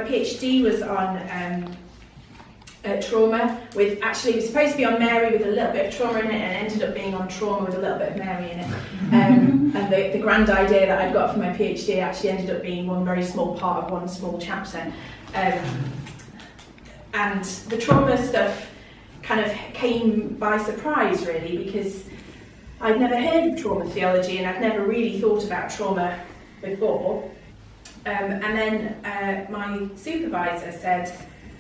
PhD was on trauma, with actually it was supposed to be on Mary with a little bit of trauma in it, and ended up being on trauma with a little bit of Mary in it. And the grand idea that I'd got for my PhD actually ended up being one very small part of one small chapter. And the trauma stuff kind of came by surprise, really, because I'd never heard of trauma theology and I'd never really thought about trauma before. And then my supervisor said,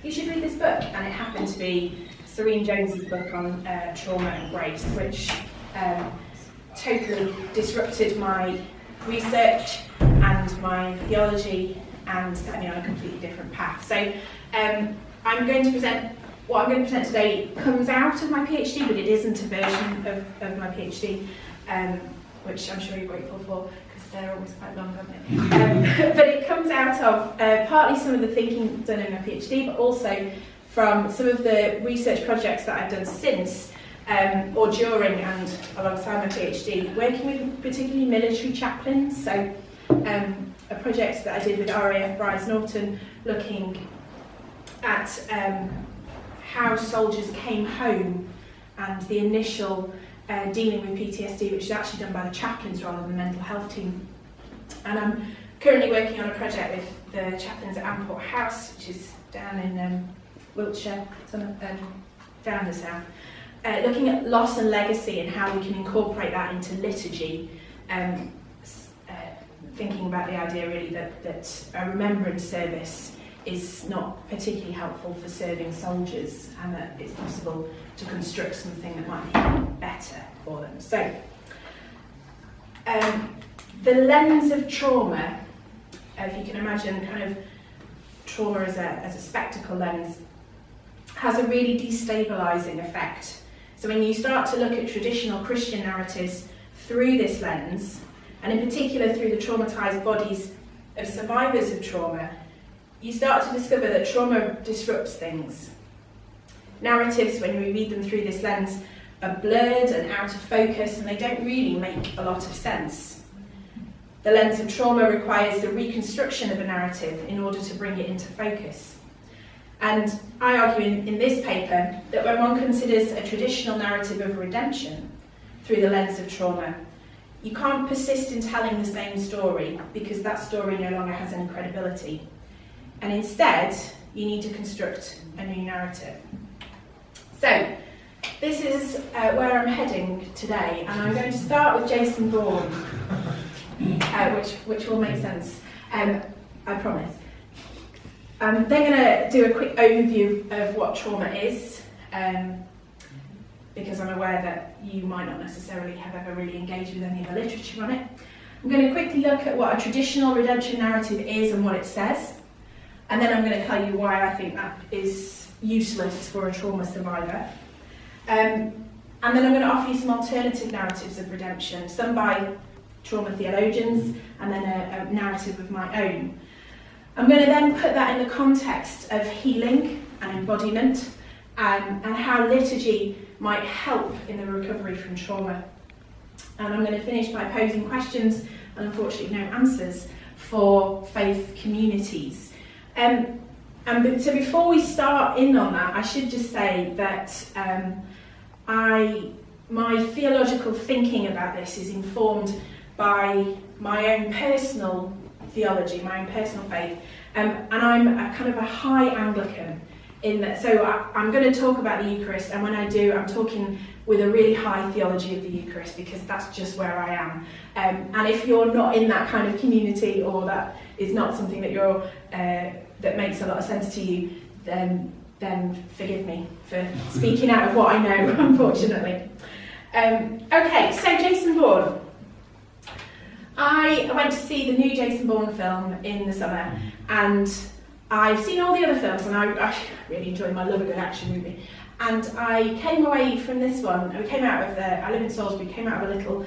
"You should read this book," and it happened to be Serene Jones's book on trauma and grace, which totally disrupted my research and my theology and set me on a completely different path. So I'm going to present, what I'm going to present today comes out of my PhD, but it isn't a version of my PhD, which I'm sure you're grateful for, because they're always quite long, aren't they? But it comes out of partly some of the thinking done in my PhD, but also from some of the research projects that I've done since, or during and alongside my PhD, working with particularly military chaplains. So a project that I did with RAF Brides Norton, looking at how soldiers came home and the initial dealing with PTSD, which is actually done by the chaplains rather than the mental health team. And I'm currently working on a project with the chaplains at Amport House, which is down in Wiltshire, down the south, looking at loss and legacy and how we can incorporate that into liturgy, thinking about the idea really that a remembrance service is not particularly helpful for serving soldiers, and that it's possible to construct something that might be better for them. So, the lens of trauma, if you can imagine kind of trauma as a spectacle lens, has a really destabilising effect. So when you start to look at traditional Christian narratives through this lens, and in particular through the traumatised bodies of survivors of trauma, you start to discover that trauma disrupts things. Narratives, when we read them through this lens, are blurred and out of focus, and they don't really make a lot of sense. The lens of trauma requires the reconstruction of a narrative in order to bring it into focus. And I argue in this paper that when one considers a traditional narrative of redemption through the lens of trauma, you can't persist in telling the same story, because that story no longer has any credibility. And instead, you need to construct a new narrative. So, this is where I'm heading today, and I'm going to start with Jason Bourne, which will make sense, I promise. I'm then going to do a quick overview of what trauma is, because I'm aware that you might not necessarily have ever really engaged with any of the literature on it. I'm going to quickly look at what a traditional redemption narrative is and what it says, and then I'm going to tell you why I think that is useless for a trauma survivor. And then I'm going to offer you some alternative narratives of redemption, some by trauma theologians, and then a narrative of my own. I'm going to then put that in the context of healing and embodiment, and how liturgy might help in the recovery from trauma. And I'm going to finish by posing questions, and unfortunately no answers, for faith communities. So before we start in on that, I should just say that my theological thinking about this is informed by my own personal theology, my own personal faith, and I'm a kind of a high Anglican in that. So I'm going to talk about the Eucharist, and when I do, I'm talking with a really high theology of the Eucharist, because that's just where I am. And if you're not in that kind of community, or that is not something that you're that makes a lot of sense to you, then forgive me for speaking out of what I know, unfortunately. Okay, so Jason Bourne. I went to see the new Jason Bourne film in the summer, and I've seen all the other films, and I really enjoy them. I love a good action movie. And I came away from this one, I live in Salisbury, came out of a little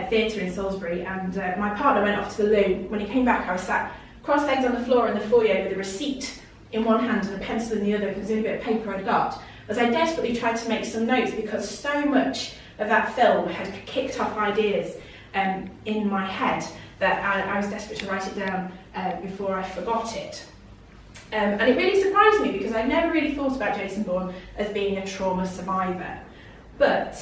theatre in Salisbury, and my partner went off to the loo. When he came back, I was sat cross-legged on the floor in the foyer with a receipt in one hand and a pencil in the other, because there's only a bit of paper I'd got, as I desperately tried to make some notes, because so much of that film had kicked off ideas in my head that I was desperate to write it down before I forgot it. And it really surprised me because I never really thought about Jason Bourne as being a trauma survivor. But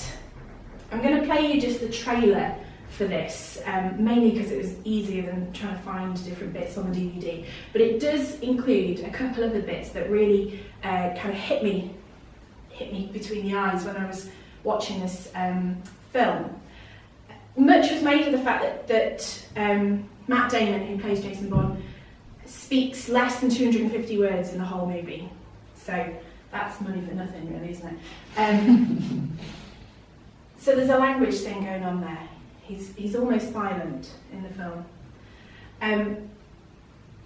I'm going to play you just the trailer for this, mainly because it was easier than trying to find different bits on the DVD. But it does include a couple of the bits that really kind of hit me between the eyes when I was watching this film. Much was made of the fact that Matt Damon, who plays Jason Bourne, speaks less than 250 words in the whole movie. So that's money for nothing, really, isn't it? So there's a language thing going on there. He's almost silent in the film.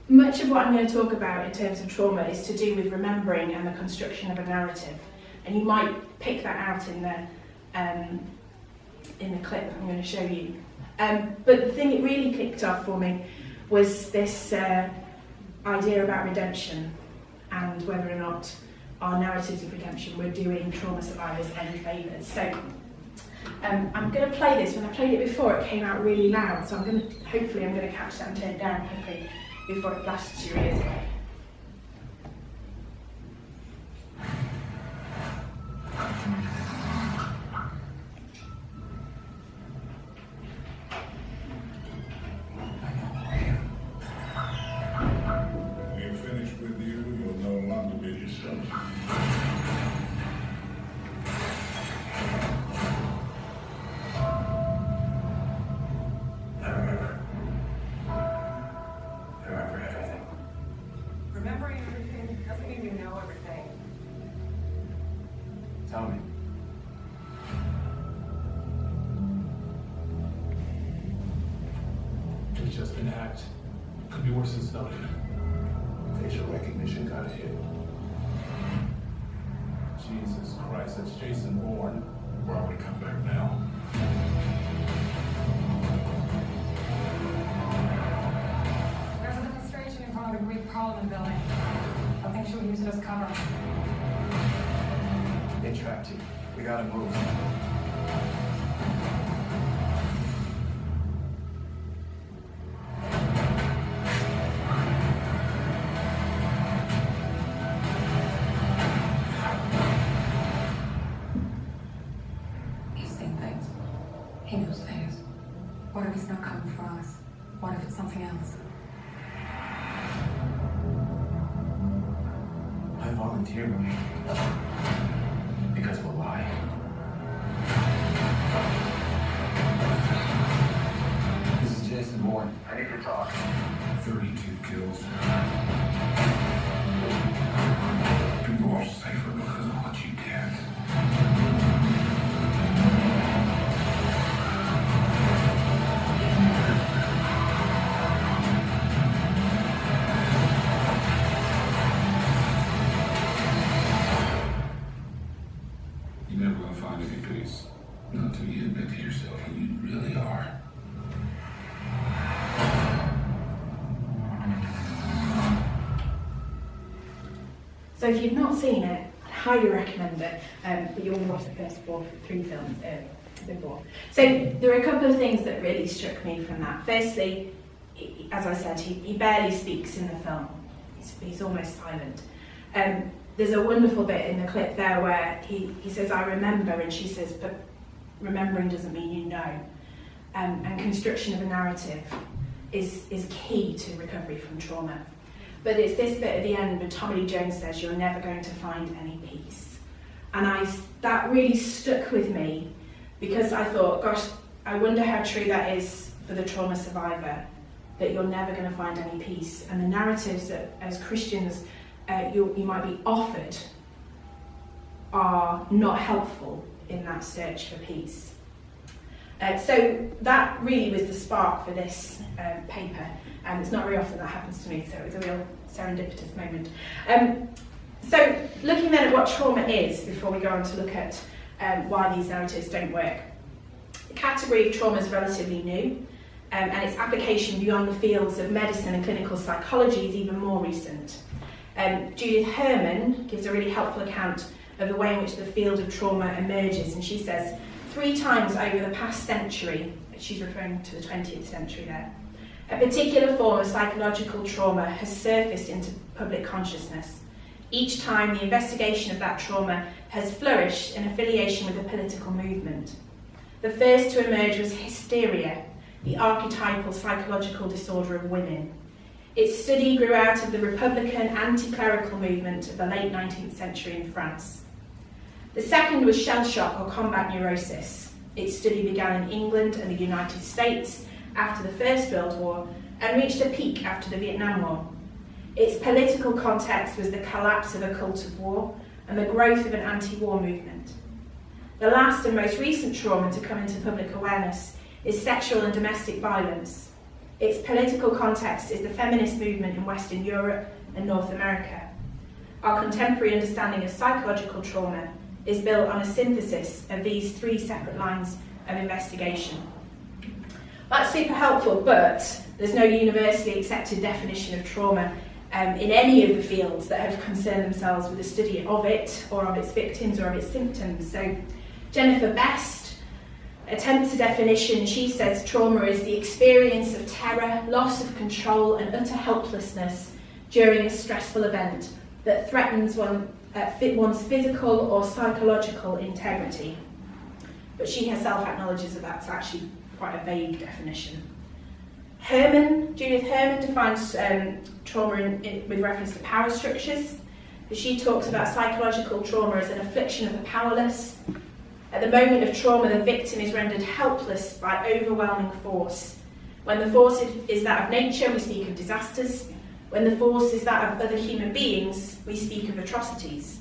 Much of what I'm going to talk about in terms of trauma is to do with remembering and the construction of a narrative. And you might pick that out in the clip I'm going to show you. But the thing that really kicked off for me was this idea about redemption and whether or not our narratives of redemption were doing trauma survivors any favours. So I'm going to play this. When I played it before, it came out really loud, so hopefully I'm going to catch that and turn it down quickly before it blasts your ears away. When you're finished with you, you'll no longer be yourself. Remembering everything doesn't mean you know everything. Tell me. It's just an act. Could be worse than stalking. Facial recognition got a hit. Jesus Christ, that's Jason Bourne. Why would he come back now? There's a demonstration in front of the Greek Parliament building. I think she'll use it as cover. They trapped you. We gotta move. He's seen things. He knows things. What if he's not coming for us? What if it's something else? I volunteered because we'll lie. This is Jason Bourne. I need to talk. 32 kills. People are safer because of what you did. You're never gonna find any peace. Not until you admit to yourself who you really are. So if you've not seen it, I highly recommend it, but you'll watch the first three films before. So there are a couple of things that really struck me from that. Firstly, as I said, he barely speaks in the film. He's almost silent. There's a wonderful bit in the clip there where he says, "I remember," and she says, "But remembering doesn't mean you know." And construction of a narrative is key to recovery from trauma. But it's this bit at the end where Tommy Lee Jones says, "You're never going to find any peace." And that really stuck with me because I thought, gosh, I wonder how true that is for the trauma survivor, that you're never going to find any peace. And the narratives that as Christians you might be offered are not helpful in that search for peace. So that really was the spark for this paper, and it's not very often that happens to me, so it was a real serendipitous moment. So looking then at what trauma is, before we go on to look at why these narratives don't work. The category of trauma is relatively new, and its application beyond the fields of medicine and clinical psychology is even more recent. Judith Herman gives a really helpful account of the way in which the field of trauma emerges, and she says, 3 times over the past century, she's referring to the 20th century there, A particular form of psychological trauma has surfaced into public consciousness, each time the investigation of that trauma has flourished in affiliation with a political movement. The first to emerge was hysteria, the archetypal psychological disorder of women. Its study grew out of the Republican anti-clerical movement of the late 19th century in France. The second was shell shock or combat neurosis. Its study began in England and the United States after the First World War and reached a peak after the Vietnam War. Its political context was the collapse of a cult of war and the growth of an anti-war movement. The last and most recent trauma to come into public awareness is sexual and domestic violence. Its political context is the feminist movement in Western Europe and North America. Our contemporary understanding of psychological trauma is built on a synthesis of these three separate lines of investigation. That's super helpful, but there's no universally accepted definition of trauma in any of the fields that have concerned themselves with the study of it, or of its victims, or of its symptoms. So Jennifer Best attempts a definition. She says trauma is the experience of terror, loss of control, and utter helplessness during a stressful event that threatens one's physical or psychological integrity. But she herself acknowledges that that's actually quite a vague definition. Judith Herman defines trauma with reference to power structures. She talks about psychological trauma as an affliction of the powerless. At the moment of trauma, the victim is rendered helpless by overwhelming force. When the force is that of nature, we speak of disasters. When the force is that of other human beings, we speak of atrocities.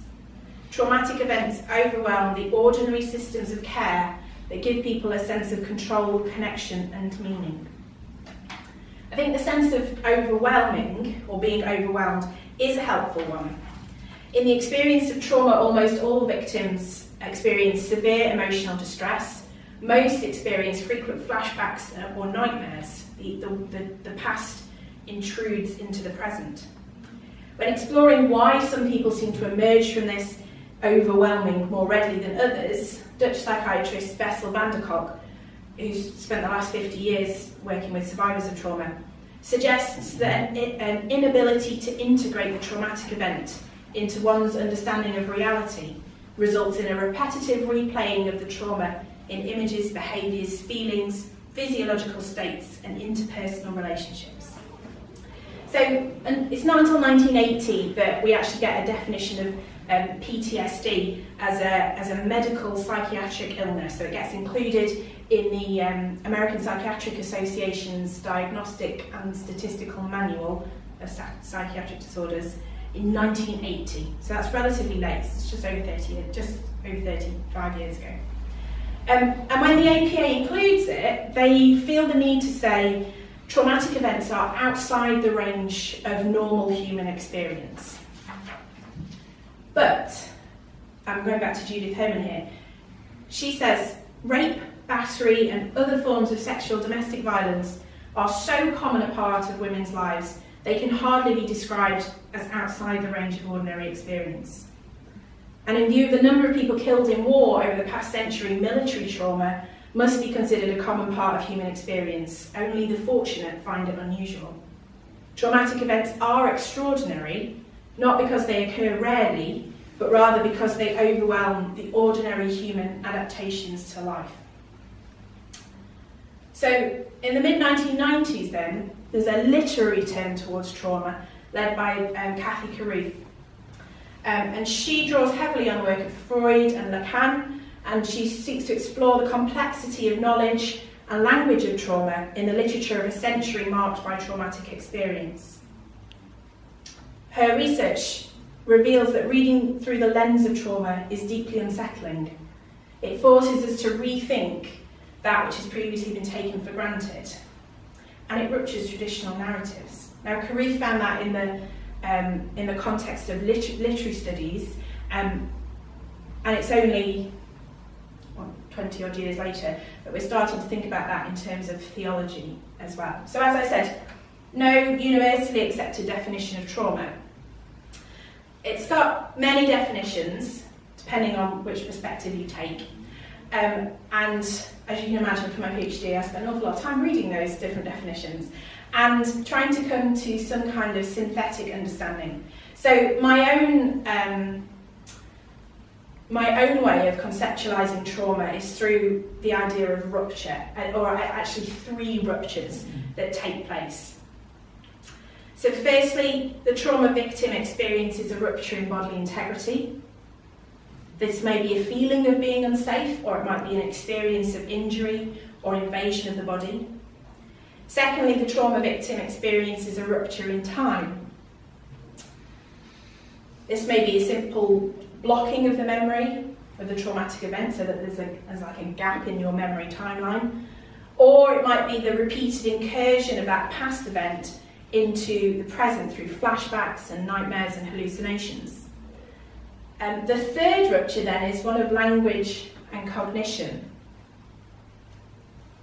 Traumatic events overwhelm the ordinary systems of care that give people a sense of control, connection, and meaning. I think the sense of overwhelming, or being overwhelmed, is a helpful one. In the experience of trauma, almost all victims experience severe emotional distress. Most experience frequent flashbacks or nightmares. The past intrudes into the present. When exploring why some people seem to emerge from this overwhelming more readily than others, Dutch psychiatrist Bessel van der Kolk, who's spent the last 50 years working with survivors of trauma, suggests that an inability to integrate the traumatic event into one's understanding of reality results in a repetitive replaying of the trauma in images, behaviours, feelings, physiological states, and interpersonal relationships. So, and it's not until 1980 that we actually get a definition of PTSD as a medical psychiatric illness. So it gets included in the American Psychiatric Association's Diagnostic and Statistical Manual of Psychiatric Disorders in 1980. So that's relatively late. It's just over 35 years ago. And when the APA includes it, they feel the need to say traumatic events are outside the range of normal human experience. But, I'm going back to Judith Herman here, she says rape, battery and other forms of sexual domestic violence are so common a part of women's lives they can hardly be described as outside the range of ordinary experience. And in view of the number of people killed in war over the past century, military trauma must be considered a common part of human experience. Only the fortunate find it unusual. Traumatic events are extraordinary, not because they occur rarely, but rather because they overwhelm the ordinary human adaptations to life. So, in the mid-1990s then, there's a literary turn towards trauma led by Kathy Carruth. And she draws heavily on the work of Freud and Lacan, and she seeks to explore the complexity of knowledge and language of trauma in the literature of a century marked by traumatic experience. Her research reveals that reading through the lens of trauma is deeply unsettling. It forces us to rethink that which has previously been taken for granted, and it ruptures traditional narratives. Now, Carruth found that in the context of literary studies, and it's only 20 odd years later that we're starting to think about that in terms of theology as well. So as I said, no universally accepted definition of trauma. It's got many definitions depending on which perspective you take, and as you can imagine from my PhD, I spent an awful lot of time reading those different definitions and trying to come to some kind of synthetic understanding. So my own way of conceptualising trauma is through the idea of rupture, or actually 3 ruptures that take place. So firstly, the trauma victim experiences a rupture in bodily integrity. This may be a feeling of being unsafe, or it might be an experience of injury or invasion of the body. Secondly, the trauma victim experiences a rupture in time. This may be a simple blocking of the memory of the traumatic event, so that there's like a gap in your memory timeline. Or it might be the repeated incursion of that past event into the present through flashbacks and nightmares and hallucinations. The third rupture then is one of language and cognition.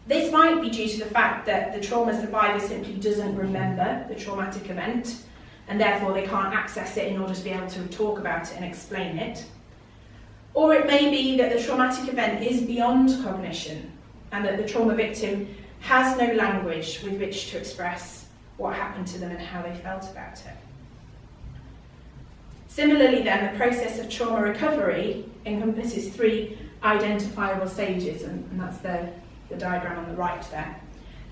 This might be due to the fact that the trauma survivor simply doesn't remember the traumatic event, and therefore they can't access it in order to be able to talk about it and explain it. Or it may be that the traumatic event is beyond cognition, and that the trauma victim has no language with which to express what happened to them and how they felt about it. Similarly then, the process of trauma recovery encompasses 3 identifiable stages, and that's the diagram on the right there.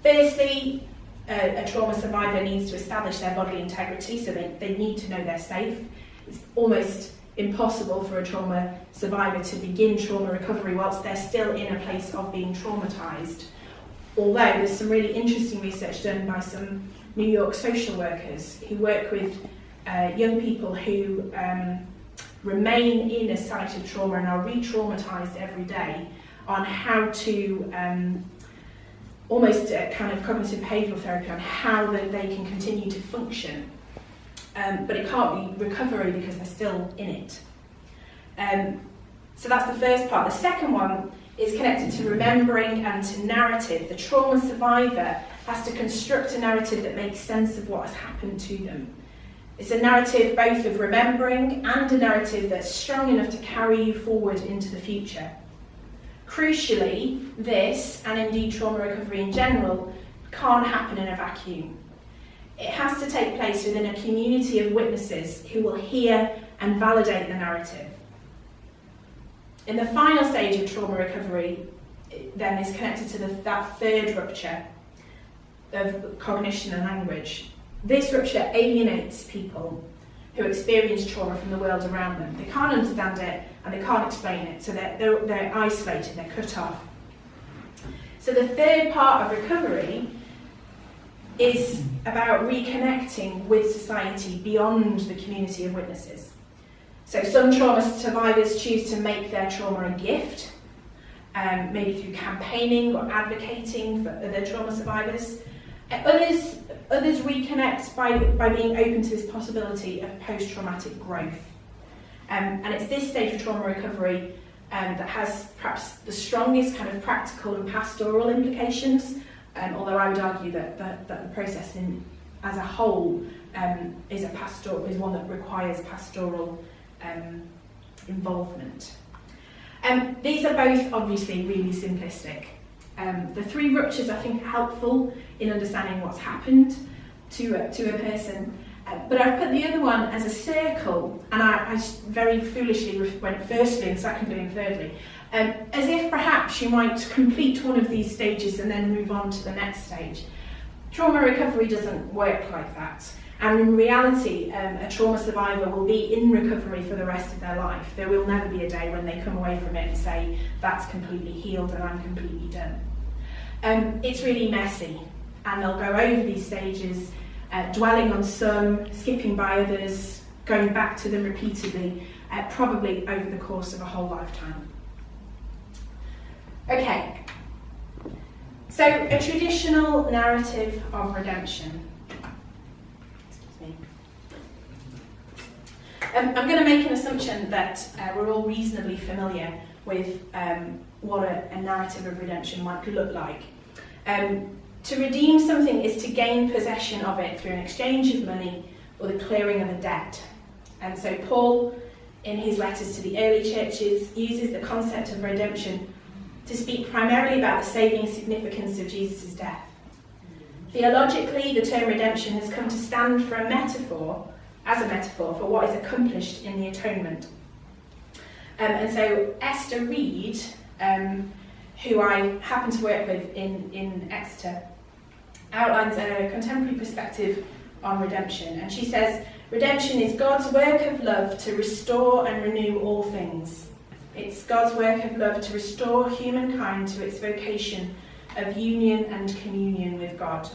Firstly, a trauma survivor needs to establish their bodily integrity, so they need to know they're safe. It's almost impossible for a trauma survivor to begin trauma recovery whilst they're still in a place of being traumatised. Although there's some really interesting research done by some New York social workers who work with young people who remain in a site of trauma and are re-traumatised every day, on how to almost kind of cognitive behavioural therapy on how they can continue to function. But it can't be recovery because they're still in it. So that's the first part. The second one is connected to remembering and to narrative. The trauma survivor has to construct a narrative that makes sense of what has happened to them. It's a narrative both of remembering and a narrative that's strong enough to carry you forward into the future. Crucially, this, and indeed trauma recovery in general, can't happen in a vacuum. It has to take place within a community of witnesses who will hear and validate the narrative. In the final stage of trauma recovery, then is connected to that third rupture of cognition and language. This rupture alienates people who experience trauma from the world around them. They can't understand it and they can't explain it, so they're isolated, they're cut off. So the third part of recovery is about reconnecting with society beyond the community of witnesses. So some trauma survivors choose to make their trauma a gift, maybe through campaigning or advocating for other trauma survivors. Others reconnect by being open to this possibility of post-traumatic growth. And it's this stage of trauma recovery that has perhaps the strongest kind of practical and pastoral implications, although I would argue that the process as a whole is one that requires pastoral involvement. These are both obviously really simplistic. The 3 ruptures I think are helpful in understanding what's happened to a person, but I've put the other one as a circle, and I very foolishly went firstly and secondly and thirdly, as if perhaps you might complete one of these stages and then move on to the next stage. Trauma recovery doesn't work like that, and in reality a trauma survivor will be in recovery for the rest of their life. There will never be a day when they come away from it and say, that's completely healed and I'm completely done. It's really messy, and they'll go over these stages, dwelling on some, skipping by others, going back to them repeatedly, probably over the course of a whole lifetime. Okay, so a traditional narrative of redemption. Excuse me. I'm going to make an assumption that we're all reasonably familiar with what a narrative of redemption might look like. To redeem something is to gain possession of it through an exchange of money or the clearing of a debt. And so Paul, in his letters to the early churches, uses the concept of redemption to speak primarily about the saving significance of Jesus' death. Theologically, the term redemption has come to stand for as a metaphor for what is accomplished in the atonement. And so Esther Reed, who I happen to work with in Exeter, outlines a contemporary perspective on redemption. And she says, redemption is God's work of love to restore and renew all things. It's God's work of love to restore humankind to its vocation of union and communion with God.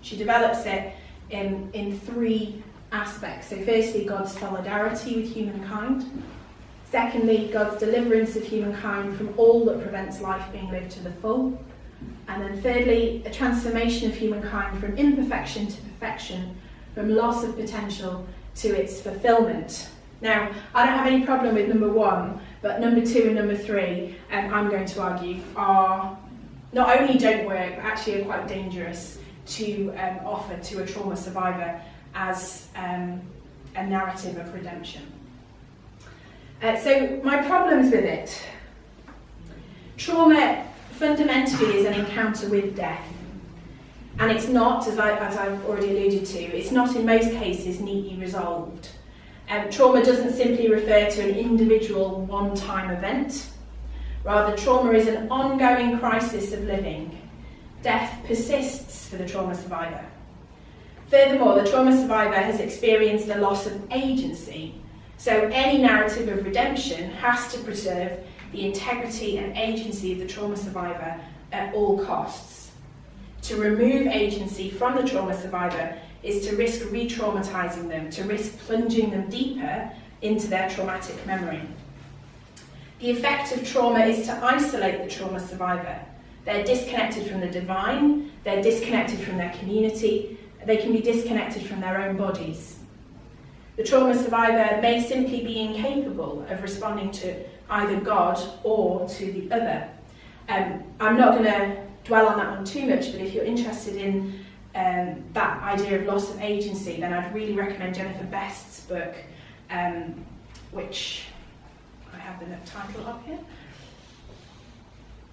She develops it in three aspects. So firstly, God's solidarity with humankind. Secondly, God's deliverance of humankind from all that prevents life being lived to the full. And then thirdly, a transformation of humankind from imperfection to perfection, from loss of potential to its fulfillment. Now, I don't have any problem with number one, but number two and number three, I'm going to argue, are not only don't work, but actually are quite dangerous to offer to a trauma survivor as a narrative of redemption. So my problems with it. Trauma fundamentally is an encounter with death. And it's not, as I've already alluded to, it's not in most cases neatly resolved. Trauma doesn't simply refer to an individual one-time event. Rather, trauma is an ongoing crisis of living. Death persists for the trauma survivor. Furthermore, the trauma survivor has experienced a loss of agency. So any narrative of redemption has to preserve the integrity and agency of the trauma survivor at all costs. To remove agency from the trauma survivor is to risk re-traumatizing them, to risk plunging them deeper into their traumatic memory. The effect of trauma is to isolate the trauma survivor. They're disconnected from the divine, they're disconnected from their community, they can be disconnected from their own bodies. The trauma survivor may simply be incapable of responding to either God or to the other. I'm not going to dwell on that one too much, but if you're interested in that idea of loss of agency, then I'd really recommend Jennifer Best's book, which I have the title up here,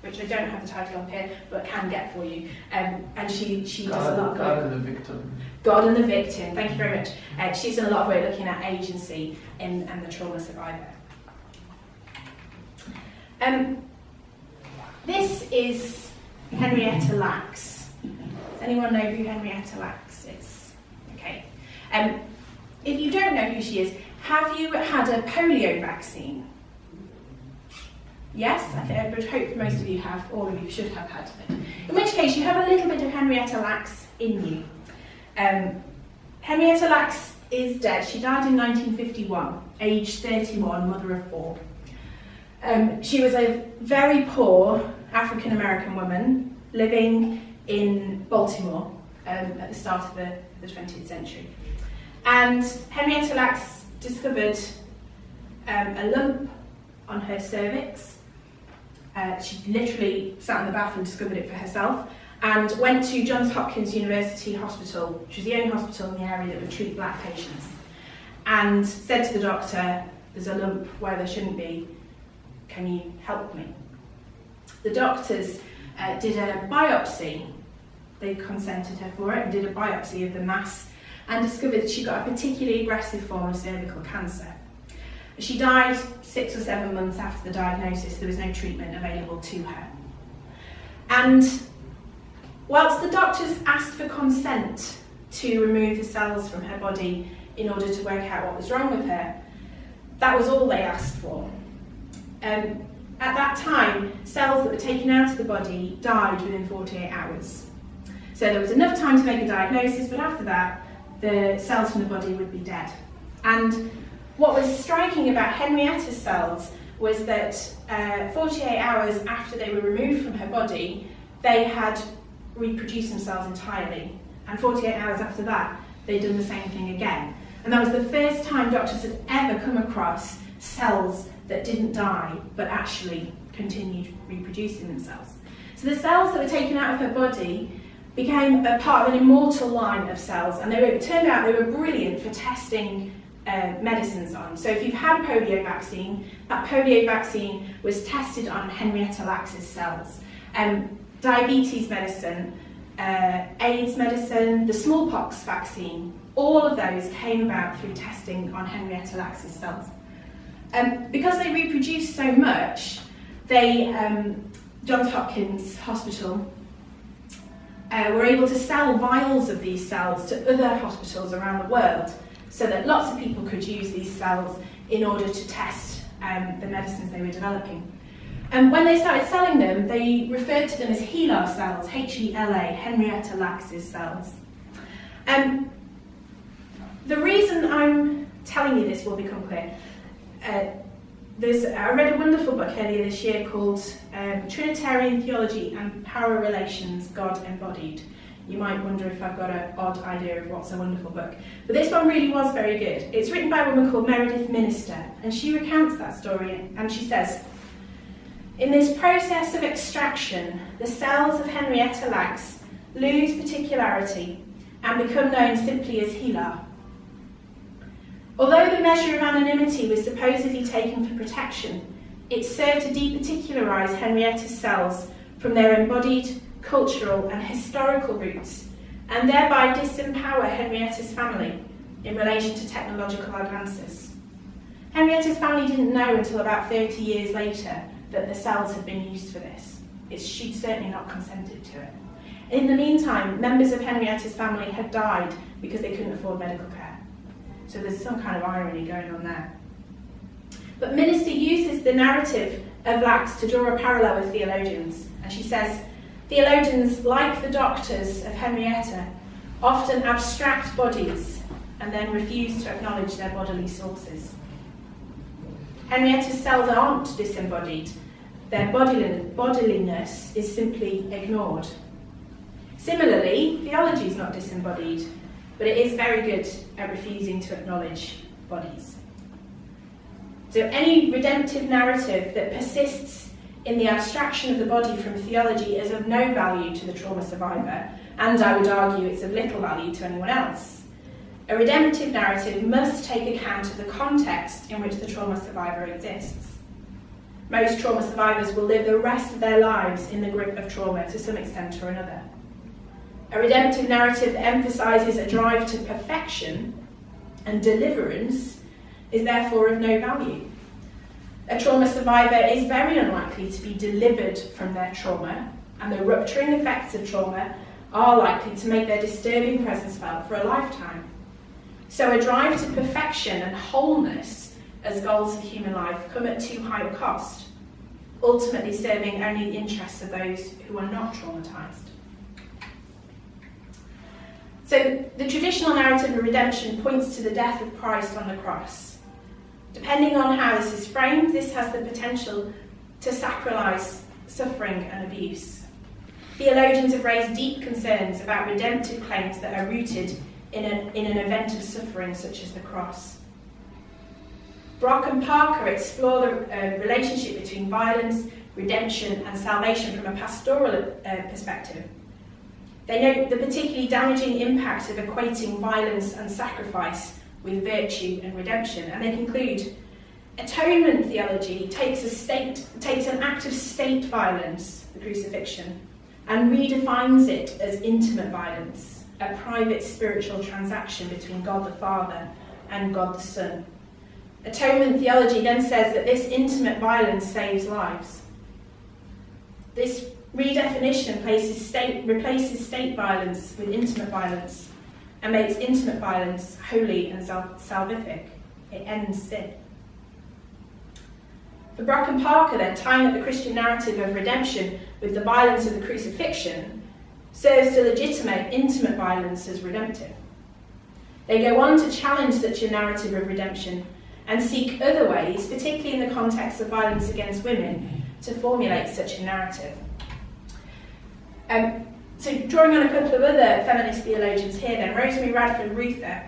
which I don't have the title up here, but can get for you. And she does a lot of work. God and the Victim. God and the Victim, thank you very much. She's done a lot of work looking at agency and the trauma survivor. This is Henrietta Lacks. Does anyone know who Henrietta Lacks is? Okay. If you don't know who she is, have you had a polio vaccine? Yes, I would hope most of you have, all of you should have had it. In which case, you have a little bit of Henrietta Lacks in you. Henrietta Lacks is dead. She died in 1951, aged 31, mother of 4. She was a very poor African-American woman living in Baltimore at the start of the 20th century. And Henrietta Lacks discovered a lump on her cervix. She literally sat in the bath and discovered it for herself, and went to Johns Hopkins University Hospital, which was the only hospital in the area that would treat black patients, and said to the doctor, "There's a lump where there shouldn't be, can you help me?" The doctors did a biopsy. They consented her for it and did a biopsy of the mass and discovered that she got a particularly aggressive form of cervical cancer. She died 6 or 7 months after the diagnosis. There was no treatment available to her. And whilst the doctors asked for consent to remove the cells from her body in order to work out what was wrong with her, that was all they asked for. At that time, cells that were taken out of the body died within 48 hours. So there was enough time to make a diagnosis, but after that, the cells from the body would be dead. And what was striking about Henrietta's cells was that 48 hours after they were removed from her body, they had reproduced themselves entirely. And 48 hours after that, they'd done the same thing again. And that was the first time doctors had ever come across cells that didn't die, but actually continued reproducing themselves. So the cells that were taken out of her body became a part of an immortal line of cells, and it turned out they were brilliant for testing medicines on. So if you've had polio vaccine, that polio vaccine was tested on Henrietta Lacks' cells. Diabetes medicine, AIDS medicine, the smallpox vaccine, all of those came about through testing on Henrietta Lacks' cells. Because they reproduce so much, Johns Hopkins Hospital were able to sell vials of these cells to other hospitals around the world so that lots of people could use these cells in order to test the medicines they were developing. And when they started selling them, they referred to them as HeLa cells, H-E-L-A, Henrietta Lacks' cells. The reason I'm telling you this will become clear. I read a wonderful book earlier this year called Trinitarian Theology and Power Relations, God Embodied. You might wonder if I've got an odd idea of what's a wonderful book. But this one really was very good. It's written by a woman called Meredith Minister, and she recounts that story, and she says, in this process of extraction, the cells of Henrietta Lacks lose particularity and become known simply as HeLa. Although the measure of anonymity was supposedly taken for protection, it served to departicularise Henrietta's cells from their embodied, cultural and historical roots, and thereby disempower Henrietta's family in relation to technological advances. Henrietta's family didn't know until about 30 years later that the cells had been used for this. She'd certainly not consented to it. In the meantime, members of Henrietta's family had died because they couldn't afford medical care. So there's some kind of irony going on there. But Minister uses the narrative of Lacks to draw a parallel with theologians. And she says, theologians, like the doctors of Henrietta, often abstract bodies and then refuse to acknowledge their bodily sources. Henrietta's cells aren't disembodied. Their bodiliness is simply ignored. Similarly, theology is not disembodied, but it is very good at refusing to acknowledge bodies. So any redemptive narrative that persists in the abstraction of the body from theology is of no value to the trauma survivor, and I would argue it's of little value to anyone else. A redemptive narrative must take account of the context in which the trauma survivor exists. Most trauma survivors will live the rest of their lives in the grip of trauma to some extent or another. A redemptive narrative that emphasises a drive to perfection and deliverance is therefore of no value. A trauma survivor is very unlikely to be delivered from their trauma, and the rupturing effects of trauma are likely to make their disturbing presence felt for a lifetime. So a drive to perfection and wholeness as goals of human life come at too high a cost, ultimately serving only the interests of those who are not traumatised. So the traditional narrative of redemption points to the death of Christ on the cross. Depending on how this is framed, this has the potential to sacralise suffering and abuse. Theologians have raised deep concerns about redemptive claims that are rooted in an event of suffering such as the cross. Brock and Parker explore the relationship between violence, redemption and salvation from a pastoral perspective. They note the particularly damaging impact of equating violence and sacrifice with virtue and redemption, and they conclude, atonement theology takes an act of state violence, the crucifixion, and redefines it as intimate violence, a private spiritual transaction between God the Father and God the Son. Atonement theology then says that this intimate violence saves lives. This redefinition replaces state violence with intimate violence and makes intimate violence holy and salvific. It ends sin. For Brock and Parker, then, tying up the Christian narrative of redemption with the violence of the crucifixion serves to legitimate intimate violence as redemptive. They go on to challenge such a narrative of redemption and seek other ways, particularly in the context of violence against women, to formulate such a narrative. So drawing on a couple of other feminist theologians here then, Rosemary Radford Ruther,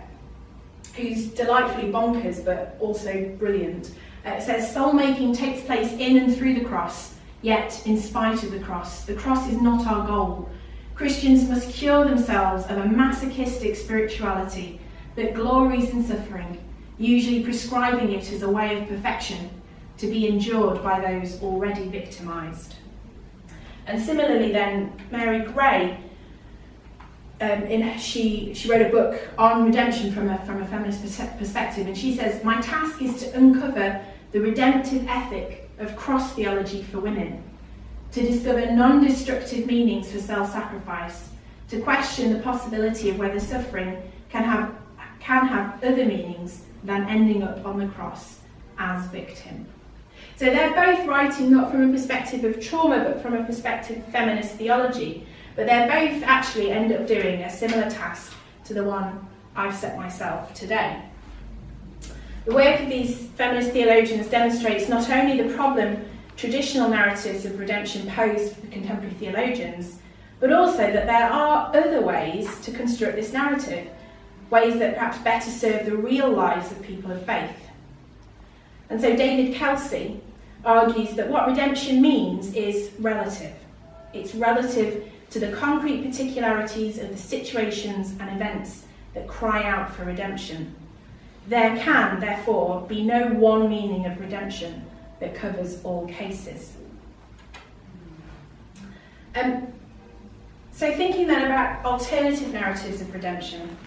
who's delightfully bonkers but also brilliant, says soul-making takes place in and through the cross, yet in spite of the cross is not our goal. Christians must cure themselves of a masochistic spirituality that glories in suffering, usually prescribing it as a way of perfection to be endured by those already victimised. And similarly then, Mary Gray, she wrote a book on redemption from a feminist perspective, and she says, "My task is to uncover the redemptive ethic of cross theology for women, to discover non-destructive meanings for self-sacrifice, to question the possibility of whether suffering can have other meanings than ending up on the cross as victim." So they're both writing not from a perspective of trauma, but from a perspective of feminist theology. But they both actually end up doing a similar task to the one I've set myself today. The work of these feminist theologians demonstrates not only the problem traditional narratives of redemption pose for the contemporary theologians, but also that there are other ways to construct this narrative, ways that perhaps better serve the real lives of people of faith. And so David Kelsey argues that what redemption means is relative. It's relative to the concrete particularities of the situations and events that cry out for redemption. There can, therefore, be no one meaning of redemption that covers all cases. So thinking then about alternative narratives of redemption,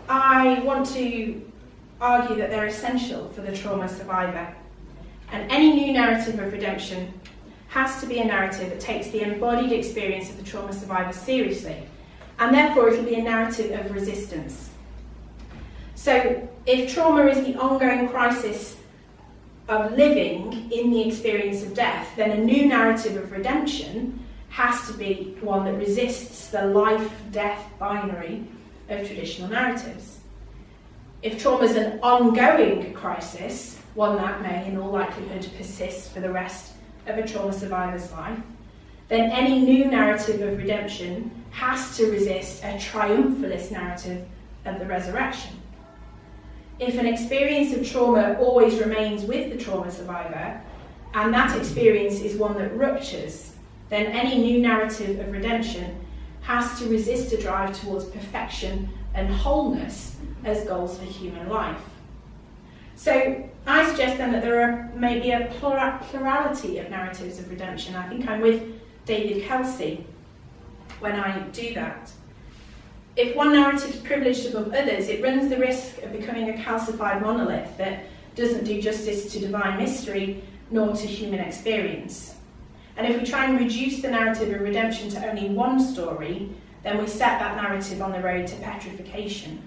I want to argue that they're essential for the trauma survivor. And any new narrative of redemption has to be a narrative that takes the embodied experience of the trauma survivor seriously, and therefore it will be a narrative of resistance. So if trauma is the ongoing crisis of living in the experience of death, then a new narrative of redemption has to be one that resists the life-death binary of traditional narratives. If trauma is an ongoing crisis, one that may in all likelihood persist for the rest of a trauma survivor's life, then any new narrative of redemption has to resist a triumphalist narrative of the resurrection. If an experience of trauma always remains with the trauma survivor, and that experience is one that ruptures, then any new narrative of redemption has to resist a drive towards perfection and wholeness as goals for human life. So I suggest then that there are maybe a plurality of narratives of redemption. I think I'm with David Kelsey when I do that. If one narrative is privileged above others, it runs the risk of becoming a calcified monolith that doesn't do justice to divine mystery nor to human experience. And if we try and reduce the narrative of redemption to only one story, then we set that narrative on the road to petrification.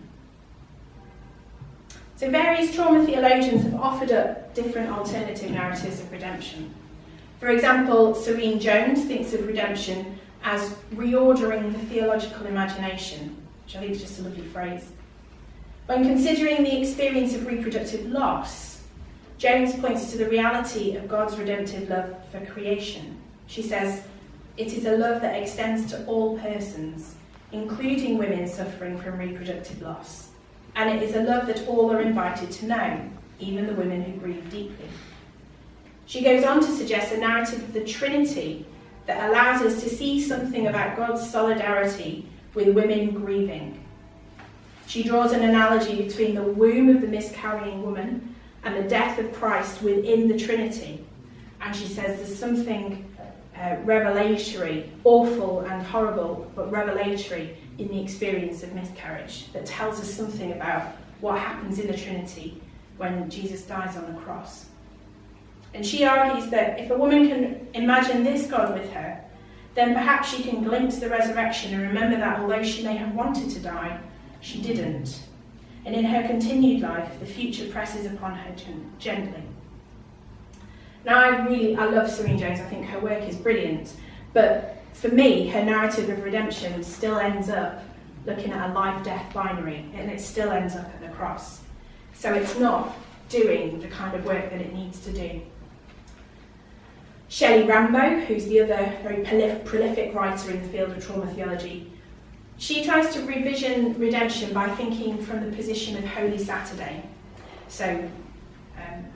So various trauma theologians have offered up different alternative narratives of redemption. For example, Serene Jones thinks of redemption as reordering the theological imagination, which I think is just a lovely phrase. When considering the experience of reproductive loss, Jones points to the reality of God's redemptive love for creation. She says, "It is a love that extends to all persons, including women suffering from reproductive loss. And it is a love that all are invited to know, even the women who grieve deeply." She goes on to suggest a narrative of the Trinity that allows us to see something about God's solidarity with women grieving. She draws an analogy between the womb of the miscarrying woman and the death of Christ within the Trinity. And she says there's something revelatory, awful and horrible, but revelatory in the experience of miscarriage that tells us something about what happens in the Trinity when Jesus dies on the cross. And she argues that if a woman can imagine this God with her, then perhaps she can glimpse the resurrection and remember that although she may have wanted to die, she didn't. And in her continued life, the future presses upon her gently. Now, I love Serene Jones. I think her work is brilliant. But for me, her narrative of redemption still ends up looking at a life-death binary, and it still ends up at the cross. So it's not doing the kind of work that it needs to do. Shelly Rambo, who's the other very prolific writer in the field of trauma theology, she tries to revision redemption by thinking from the position of Holy Saturday. So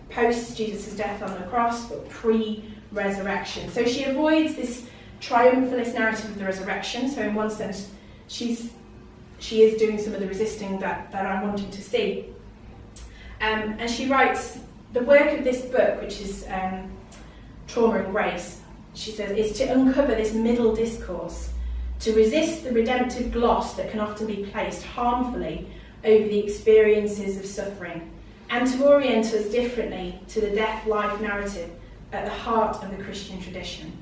post Jesus' death on the cross, but pre-resurrection. So she avoids this triumphalist narrative of the resurrection. So in one sense, she is doing some of the resisting that I'm wanting to see. And she writes, the work of this book, which is Trauma and Grace, she says, is to uncover this middle discourse, to resist the redemptive gloss that can often be placed harmfully over the experiences of suffering, and to orient us differently to the death-life narrative at the heart of the Christian tradition.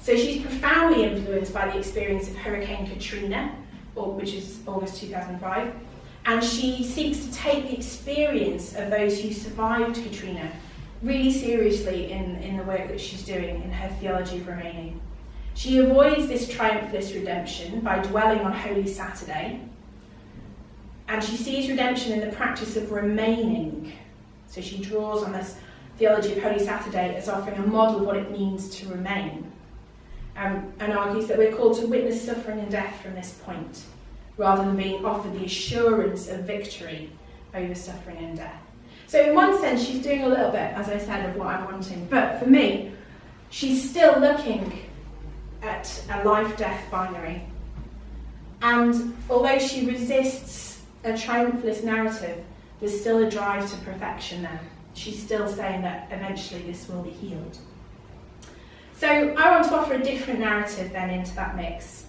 So she's profoundly influenced by the experience of Hurricane Katrina, which is August 2005, and she seeks to take the experience of those who survived Katrina really seriously in the work that she's doing in her Theology of Remaining. She avoids this triumphalist redemption by dwelling on Holy Saturday, and she sees redemption in the practice of remaining. So she draws on this theology of Holy Saturday as offering a model of what it means to remain, and argues that we're called to witness suffering and death from this point, rather than being offered the assurance of victory over suffering and death. So in one sense, she's doing a little bit, as I said, of what I'm wanting. But for me, she's still looking at a life-death binary. And although she resists a triumphalist narrative, there's still a drive to perfection there. She's still saying that eventually this will be healed. So I want to offer a different narrative then into that mix.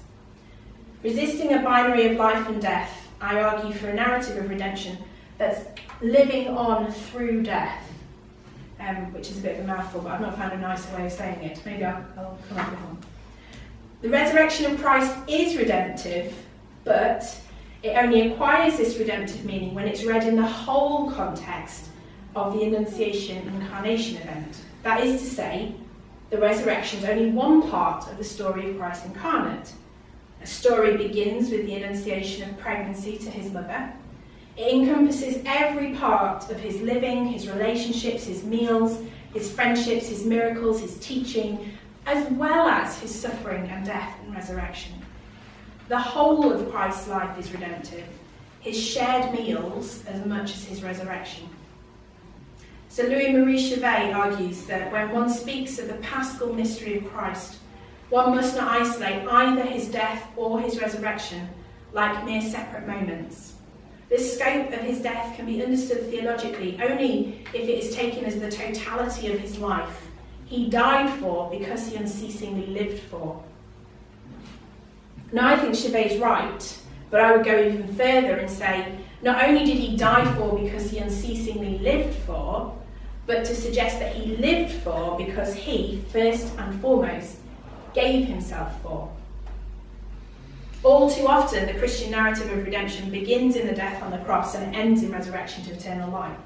Resisting a binary of life and death, I argue for a narrative of redemption that's living on through death, which is a bit of a mouthful, but I've not found a nicer way of saying it. Maybe I'll come up with one. The resurrection of Christ is redemptive, but it only acquires this redemptive meaning when it's read in the whole context of the Annunciation incarnation event. That is to say, the resurrection is only one part of the story of Christ incarnate. A story begins with the Annunciation of pregnancy to his mother. It encompasses every part of his living, his relationships, his meals, his friendships, his miracles, his teaching, as well as his suffering and death and resurrection. The whole of Christ's life is redemptive, his shared meals as much as his resurrection. So Louis-Marie Chauvet argues that when one speaks of the paschal mystery of Christ, one must not isolate either his death or his resurrection like mere separate moments. The scope of his death can be understood theologically only if it is taken as the totality of his life. He died for because he unceasingly lived for. Now I think Chauvet's right, but I would go even further and say, not only did he die for because he unceasingly lived for, but to suggest that he lived for because he, first and foremost, gave himself for. All too often, the Christian narrative of redemption begins in the death on the cross and ends in resurrection to eternal life.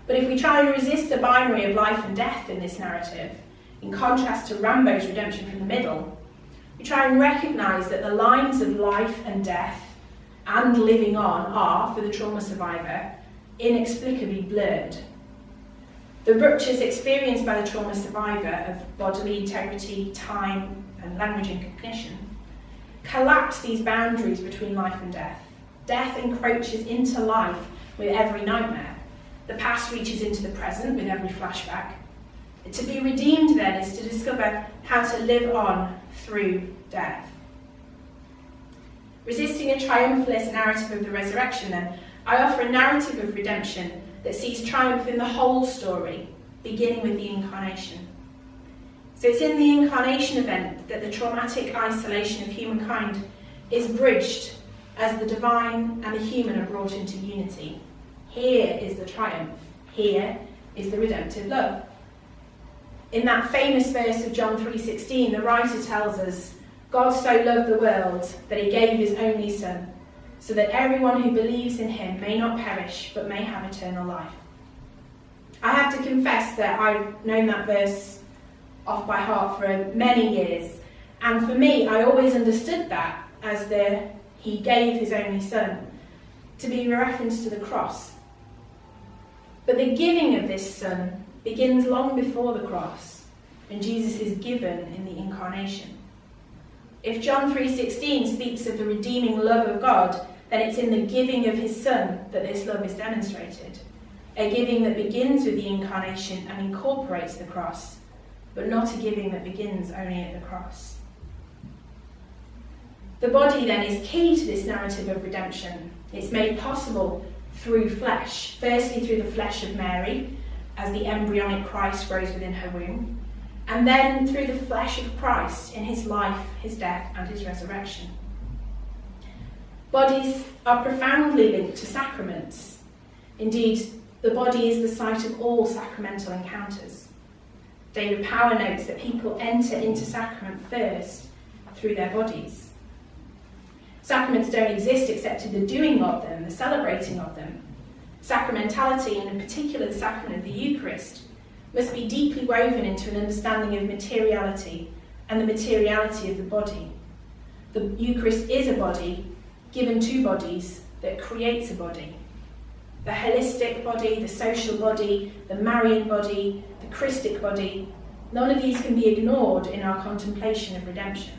But if we try and resist the binary of life and death in this narrative, in contrast to Rambo's redemption from the middle, we try and recognise that the lines of life and death and living on are, for the trauma survivor, inexplicably blurred. The ruptures experienced by the trauma survivor of bodily integrity, time, and language and cognition collapse these boundaries between life and death. Death encroaches into life with every nightmare. The past reaches into the present with every flashback. To be redeemed, then, is to discover how to live on through death. Resisting a triumphalist narrative of the resurrection, then, I offer a narrative of redemption that sees triumph in the whole story, beginning with the incarnation. So it's in the incarnation event that the traumatic isolation of humankind is bridged as the divine and the human are brought into unity. Here is the triumph. Here is the redemptive love. In that famous verse of John 3:16, the writer tells us, God so loved the world that he gave his only Son, so that everyone who believes in him may not perish, but may have eternal life. I have to confess that I've known that verse off by heart for many years, and for me, I always understood that as he gave his only Son, to be a reference to the cross. But the giving of this Son begins long before the cross, and Jesus is given in the incarnation. If John 3:16 speaks of the redeeming love of God, then it's in the giving of his Son that this love is demonstrated. A giving that begins with the incarnation and incorporates the cross, but not a giving that begins only at the cross. The body then is key to this narrative of redemption. It's made possible through flesh. Firstly, through the flesh of Mary, as the embryonic Christ grows within her womb, and then through the flesh of Christ in his life, his death, and his resurrection. Bodies are profoundly linked to sacraments. Indeed, the body is the site of all sacramental encounters. David Power notes that people enter into sacrament first through their bodies. Sacraments don't exist except in the doing of them, the celebrating of them. Sacramentality, and in particular the sacrament of the Eucharist, must be deeply woven into an understanding of materiality and the materiality of the body. The Eucharist is a body given to bodies that creates a body. The holistic body, the social body, the Marian body, the Christic body, none of these can be ignored in our contemplation of redemption.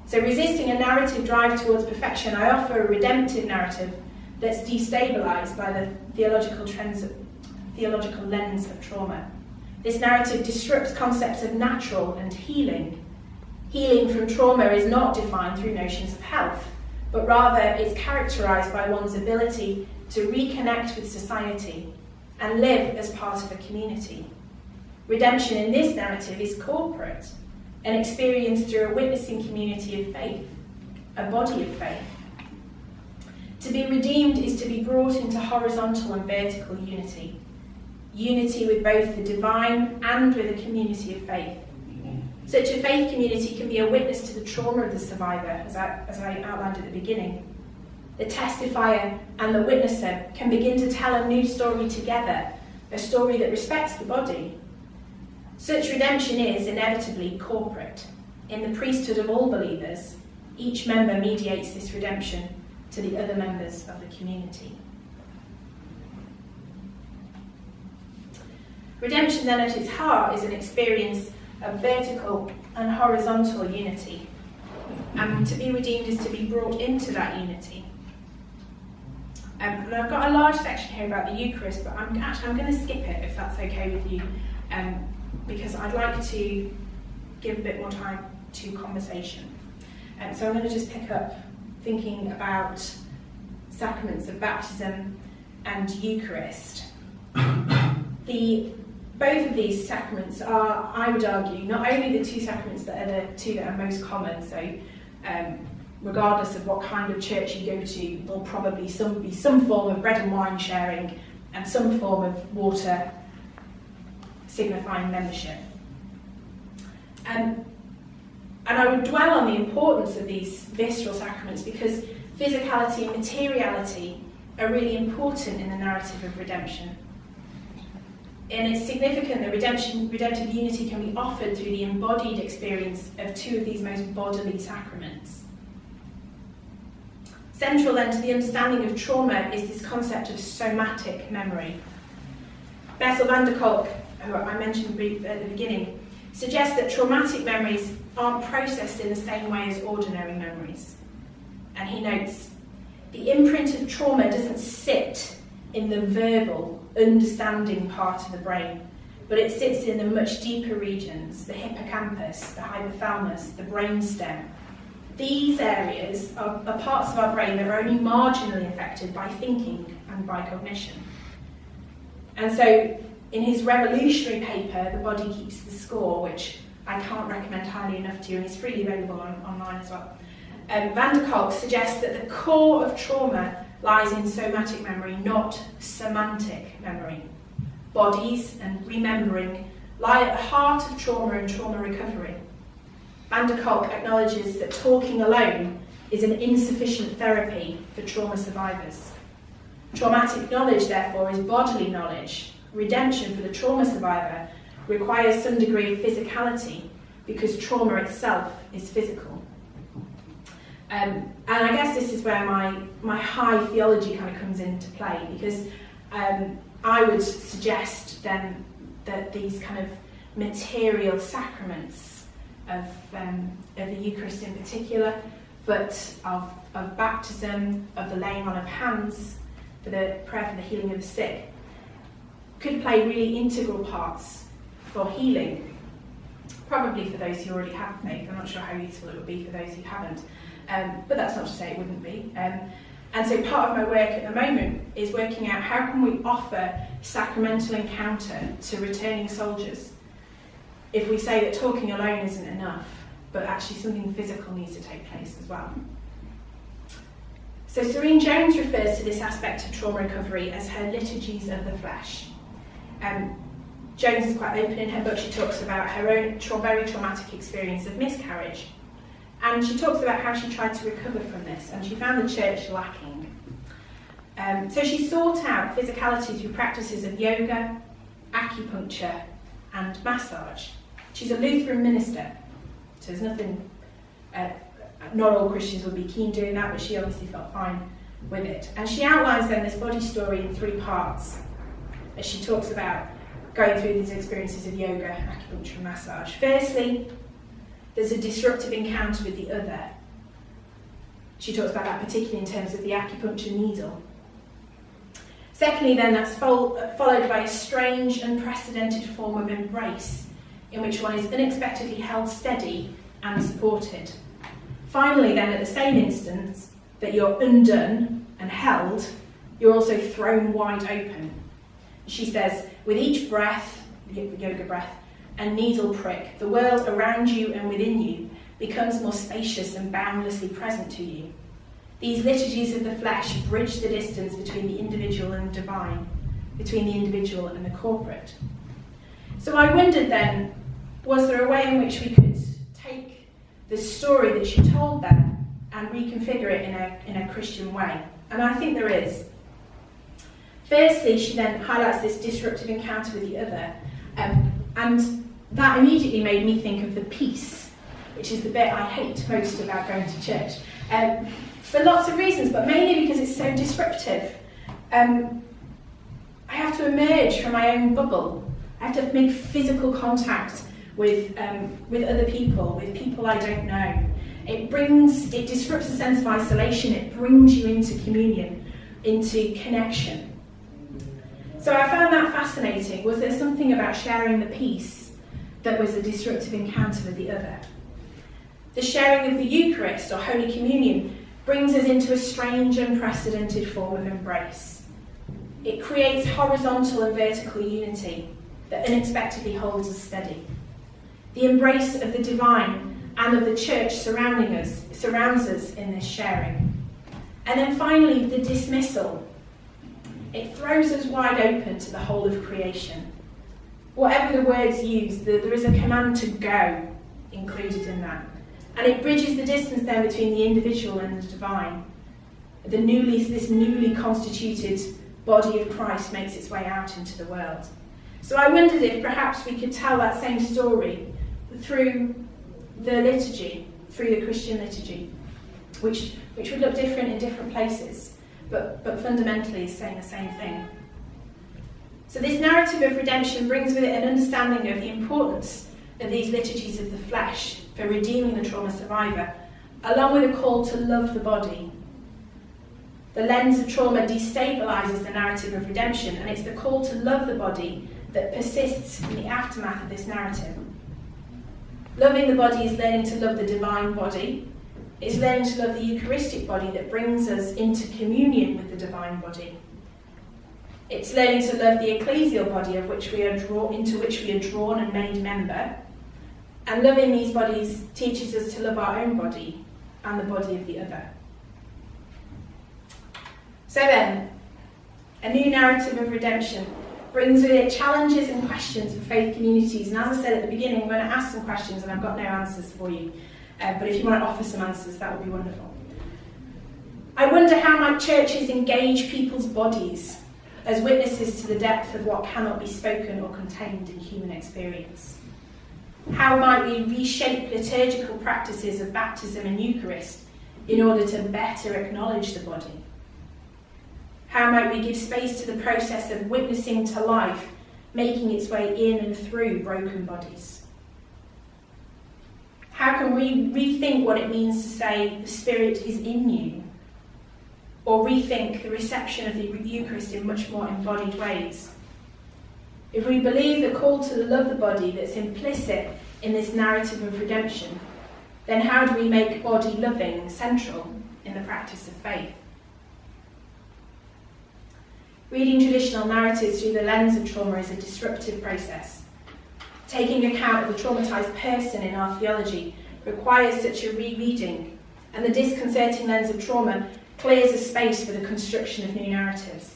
So resisting a narrative drive towards perfection, I offer a redemptive narrative that's destabilised by the theological lens of trauma. This narrative disrupts concepts of natural and healing. Healing from trauma is not defined through notions of health, but rather it's characterised by one's ability to reconnect with society and live as part of a community. Redemption in this narrative is corporate, an experience through a witnessing community of faith, a body of faith. To be redeemed is to be brought into horizontal and vertical unity. Unity with both the divine and with a community of faith. Such a faith community can be a witness to the trauma of the survivor, as I outlined at the beginning. The testifier and the witnesser can begin to tell a new story together, a story that respects the body. Such redemption is inevitably corporate. In the priesthood of all believers, each member mediates this redemption to the other members of the community. Redemption then at its heart is an experience of vertical and horizontal unity. And to be redeemed is to be brought into that unity. And I've got a large section here about the Eucharist, but I'm going to skip it if that's okay with you, because I'd like to give a bit more time to conversation. So I'm going to just pick up thinking about sacraments of baptism and Eucharist. Both of these sacraments are, I would argue, not only the two sacraments that are the two that are most common, so regardless of what kind of church you go to, there'll probably be some form of bread and wine sharing and some form of water signifying membership. And I would dwell on the importance of these visceral sacraments because physicality and materiality are really important in the narrative of redemption. And it's significant that redemptive unity can be offered through the embodied experience of two of these most bodily sacraments. Central then to the understanding of trauma is this concept of somatic memory. Bessel van der Kolk, who I mentioned at the beginning, suggests that traumatic memories aren't processed in the same way as ordinary memories. And he notes, the imprint of trauma doesn't sit in the verbal, understanding part of the brain, but it sits in the much deeper regions, the hippocampus, the hypothalamus, the brainstem. These areas are parts of our brain that are only marginally affected by thinking and by cognition. And so, in his revolutionary paper, The Body Keeps the Score, which I can't recommend highly enough to you, and it's freely available online as well, van der Kolk suggests that the core of trauma lies in somatic memory, not semantic memory. Bodies and remembering lie at the heart of trauma and trauma recovery. Van der Kolk acknowledges that talking alone is an insufficient therapy for trauma survivors. Traumatic knowledge, therefore, is bodily knowledge. Redemption for the trauma survivor requires some degree of physicality because trauma itself is physical. And I guess this is where my high theology kind of comes into play, because I would suggest then that these kind of material sacraments of the Eucharist in particular, but of baptism, of the laying on of hands, for the prayer for the healing of the sick, could play really integral parts for healing. Probably for those who already have faith. I'm not sure how useful it would be for those who haven't. But that's not to say it wouldn't be. And so part of my work at the moment is working out how can we offer sacramental encounter to returning soldiers if we say that talking alone isn't enough, but actually something physical needs to take place as well. So Serene Jones refers to this aspect of trauma recovery as her liturgies of the flesh. Jones is quite open in her book. She talks about her own very traumatic experience of miscarriage. And she talks about how she tried to recover from this, and she found the church lacking. So she sought out physicality through practices of yoga, acupuncture, and massage. She's a Lutheran minister, so there's nothing, not all Christians would be keen doing that, but she obviously felt fine with it. And she outlines then this body story in 3 parts, as she talks about going through these experiences of yoga, acupuncture, and massage. Firstly, there's a disruptive encounter with the other. She talks about that particularly in terms of the acupuncture needle. Secondly, then, that's followed by a strange, unprecedented form of embrace, in which one is unexpectedly held steady and supported. Finally, then, at the same instance that you're undone and held, you're also thrown wide open. She says, with each breath, the yoga breath, and needle prick, the world around you and within you becomes more spacious and boundlessly present to you. These liturgies of the flesh bridge the distance between the individual and the divine, between the individual and the corporate. So I wondered then, was there a way in which we could take the story that she told there and reconfigure it in a Christian way? And I think there is. Firstly, she then highlights this disruptive encounter with the other, and that immediately made me think of the peace, which is the bit I hate most about going to church, for lots of reasons, but mainly because it's so disruptive. I have to emerge from my own bubble. I have to make physical contact with other people, with people I don't know. It disrupts a sense of isolation. It brings you into communion, into connection. So I found that fascinating. Was there something about sharing the peace that was a disruptive encounter with the other? The sharing of the Eucharist or Holy Communion brings us into a strange, unprecedented form of embrace. It creates horizontal and vertical unity that unexpectedly holds us steady. The embrace of the divine and of the church surrounds us in this sharing. And then finally, the dismissal. It throws us wide open to the whole of creation. Whatever the words used, there is a command to go included in that. And it bridges the distance then between the individual and the divine. This newly constituted body of Christ makes its way out into the world. So I wondered if perhaps we could tell that same story through the liturgy, through the Christian liturgy, which would look different in different places, but fundamentally is saying the same thing. So this narrative of redemption brings with it an understanding of the importance of these liturgies of the flesh for redeeming the trauma survivor, along with a call to love the body. The lens of trauma destabilises the narrative of redemption, and it's the call to love the body that persists in the aftermath of this narrative. Loving the body is learning to love the divine body. It's learning to love the Eucharistic body that brings us into communion with the divine body. It's learning to love the ecclesial body into which we are drawn and made member. And loving these bodies teaches us to love our own body and the body of the other. So then, a new narrative of redemption brings with it challenges and questions for faith communities. And as I said at the beginning, I'm going to ask some questions and I've got no answers for you. But if you want to offer some answers, that would be wonderful. I wonder how might churches engage people's bodies as witnesses to the depth of what cannot be spoken or contained in human experience. How might we reshape liturgical practices of baptism and Eucharist in order to better acknowledge the body? How might we give space to the process of witnessing to life, making its way in and through broken bodies? How can we rethink what it means to say the Spirit is in you? Or rethink the reception of the Eucharist in much more embodied ways? If we believe the call to love the body that's implicit in this narrative of redemption, then how do we make body loving central in the practice of faith? Reading traditional narratives through the lens of trauma is a disruptive process. Taking account of the traumatised person in our theology requires such a rereading, and the disconcerting lens of trauma clears a space for the construction of new narratives.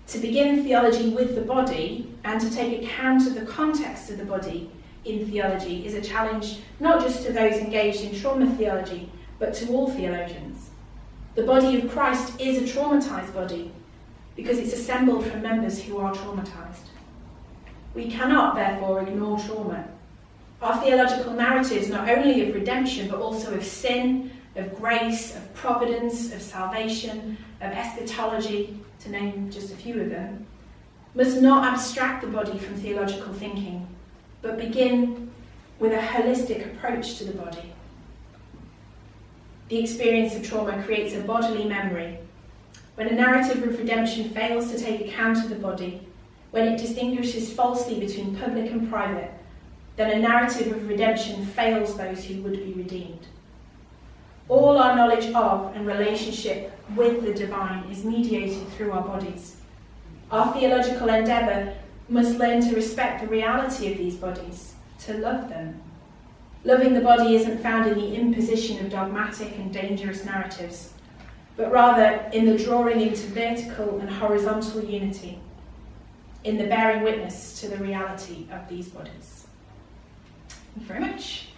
To begin theology with the body and to take account of the context of the body in theology is a challenge not just to those engaged in trauma theology, but to all theologians. The body of Christ is a traumatised body because it's assembled from members who are traumatised. We cannot, therefore, ignore trauma. Our theological narratives, not only of redemption, but also of sin, of grace, of providence, of salvation, of eschatology, to name just a few of them, must not abstract the body from theological thinking, but begin with a holistic approach to the body. The experience of trauma creates a bodily memory. When a narrative of redemption fails to take account of the body, when it distinguishes falsely between public and private, then a narrative of redemption fails those who would be redeemed. All our knowledge of and relationship with the divine is mediated through our bodies. Our theological endeavour must learn to respect the reality of these bodies, to love them. Loving the body isn't found in the imposition of dogmatic and dangerous narratives, but rather in the drawing into vertical and horizontal unity, in the bearing witness to the reality of these bodies. Thank you very much.